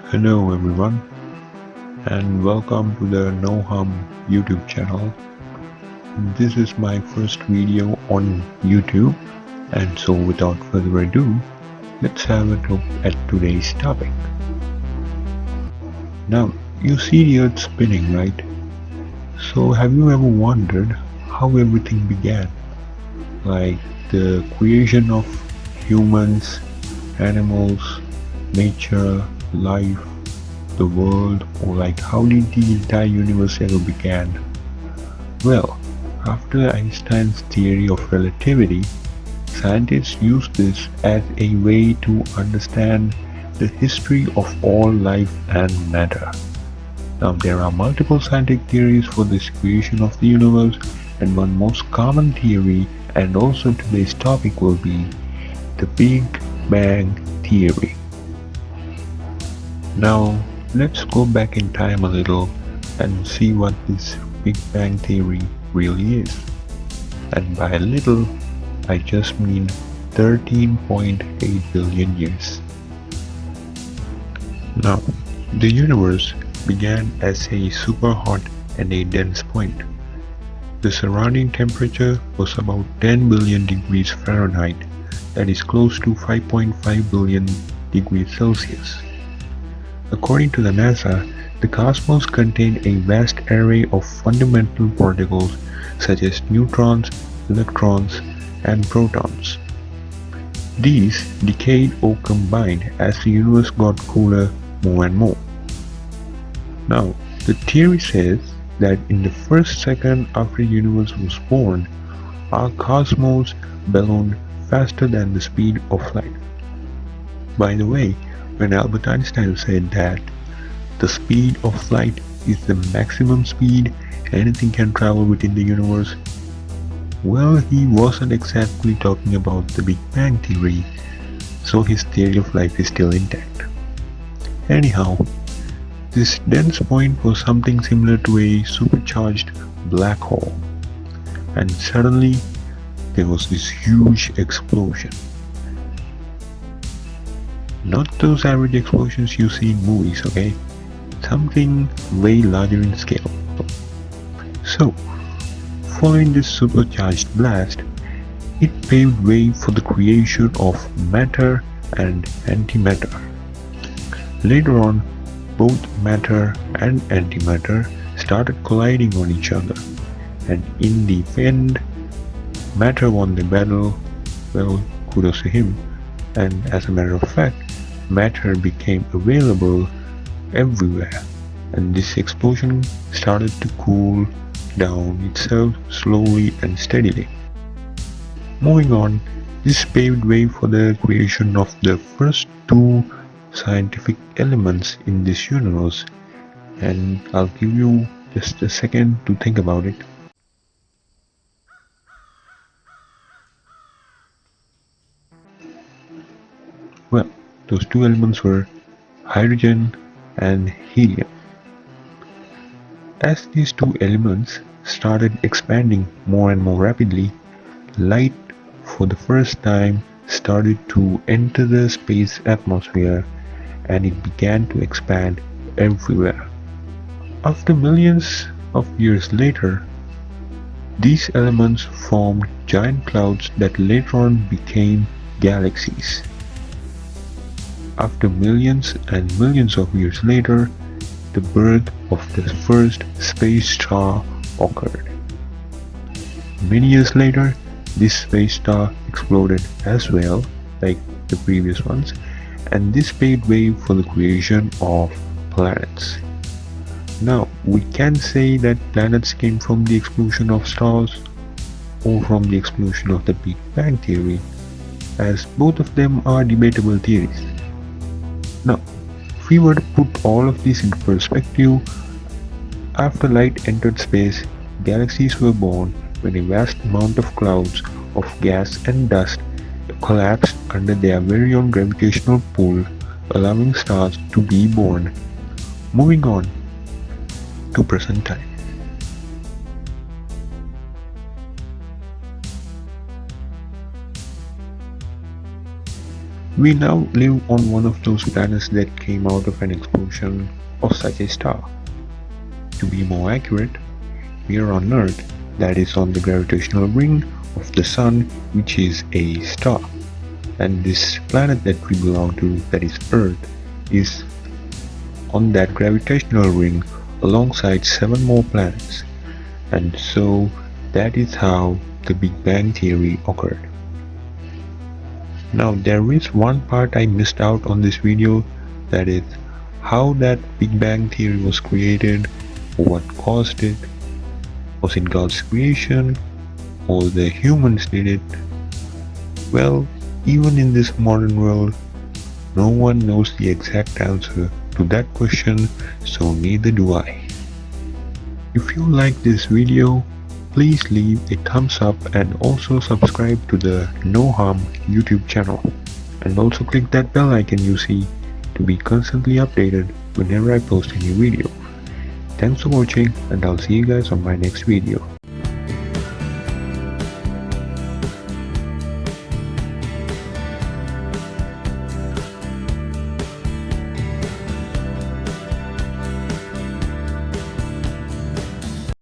Hello everyone and welcome to the No Harm YouTube channel. This is my first video on YouTube, and so without further ado, let's have a look at today's topic. Now, you see the earth spinning, right? So have you ever wondered how everything began? Like the creation of humans, animals, nature, life, the world, or like how did the entire universe ever began? Well, after Einstein's theory of relativity, scientists use this as a way to understand the history of all life and matter. Now, there are multiple scientific theories for this creation of the universe, and one most common theory and also today's topic will be the Big Bang Theory. Now, let's go back in time a little and see what this Big Bang Theory really is. And by a little, I just mean 13.8 billion years. Now, the universe began as a super hot and a dense point. The surrounding temperature was about 10 billion degrees Fahrenheit, that is close to 5.5 billion degrees Celsius. According to the NASA, the cosmos contained a vast array of fundamental particles such as neutrons, electrons, and protons. These decayed or combined as the universe got cooler more and more. Now, the theory says that in the first second after the universe was born, our cosmos ballooned faster than the speed of light. By the way, when Albert Einstein said that the speed of light is the maximum speed anything can travel within the universe, well, he wasn't exactly talking about the Big Bang Theory, so his theory of life is still intact. Anyhow, this dense point was something similar to a supercharged black hole, and suddenly there was this huge explosion. Not those average explosions you see in movies, okay? Something way larger in scale. So, following this supercharged blast, it paved way for the creation of matter and antimatter. Later on, both matter and antimatter started colliding on each other, and in the end, matter won the battle. Well, kudos to him. And as a matter of fact, matter became available everywhere, and this explosion started to cool down itself slowly and steadily. Moving on, this paved way for the creation of the first two scientific elements in this universe, and I'll give you just a second to think about it. Well, those two elements were hydrogen and helium. As these two elements started expanding more and more rapidly, light for the first time started to enter the space atmosphere, and it began to expand everywhere. After millions of years later, these elements formed giant clouds that later on became galaxies. After millions and millions of years later, the birth of the first space star occurred. Many years later, this space star exploded as well, like the previous ones, and this paved way for the creation of planets. Now, we can say that planets came from the explosion of stars or from the explosion of the Big Bang Theory, as both of them are debatable theories. Now, if we were to put all of this into perspective, after light entered space, galaxies were born when a vast amount of clouds of gas and dust collapsed under their very own gravitational pull, allowing stars to be born. Moving on to present time. We now live on one of those planets that came out of an explosion of such a star. To be more accurate, we are on Earth, that is on the gravitational ring of the Sun, which is a star. And this planet that we belong to, that is Earth, is on that gravitational ring alongside 7 more planets. And so that is how the Big Bang Theory occurred. Now there is one part I missed out on this video, that is how that Big Bang Theory was created, or what caused it. Was it God's creation, or the humans did it? Well, even in this modern world, no one knows the exact answer to that question, so neither do I. If you like this video, please leave a thumbs up and also subscribe to the No Harm YouTube channel. And also click that bell icon you see to be constantly updated whenever I post a new video. Thanks for watching, and I'll see you guys on my next video.